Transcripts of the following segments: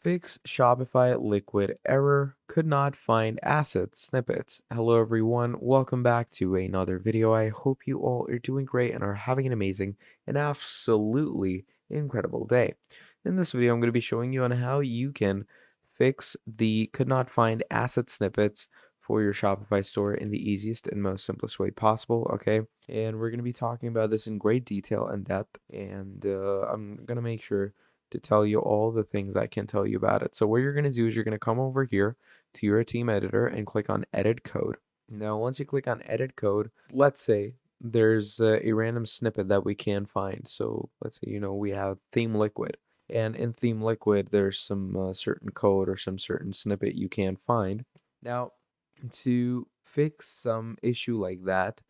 Fix Shopify liquid error, could not find asset snippets. Hello everyone, welcome back to another video. I hope you all are doing great and are having an amazing and absolutely incredible day. In this video, I'm going to be showing you on how you can fix the could not find asset snippets for your Shopify store in the easiest and most simplest way possible, okay? And we're going to be talking about this in great detail and depth, and I'm going to make sure to tell you all the things I can tell you about it. So what you're going to do is you're going to come over here to your team editor and click on edit code. Now, once you click on edit code, let's say there's a random snippet that we can find. So let's say, we have theme liquid. And in theme liquid, there's some certain code or some certain snippet you can find. Now, to fix some issue like that,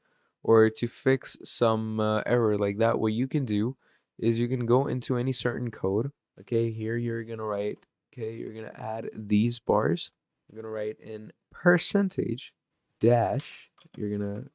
or to fix some error like that, what you can do is you can go into any certain code. Okay, here you're gonna write, okay, you're gonna add these bars. You're gonna write in percentage dash, you're gonna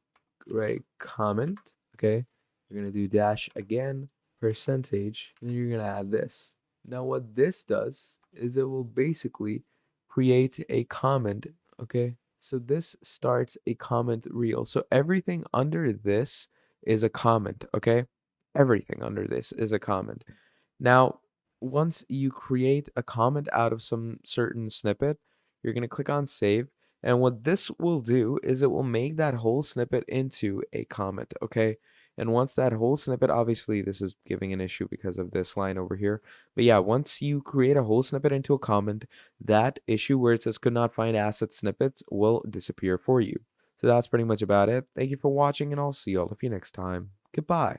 write comment, okay? You're gonna do dash again, percentage, and you're gonna add this. Now what this does is it will basically create a comment, okay? So this starts a comment reel. So everything under this is a comment, okay? Everything under this is a comment. Now, once you create a comment out of some certain snippet, you're going to click on save. And what this will do is it will make that whole snippet into a comment, okay? And once that whole snippet, obviously this is giving an issue because of this line over here. But yeah, once you create a whole snippet into a comment, that issue where it says could not find asset snippets will disappear for you. So that's pretty much about it. Thank you for watching, and I'll see all of you next time. Goodbye.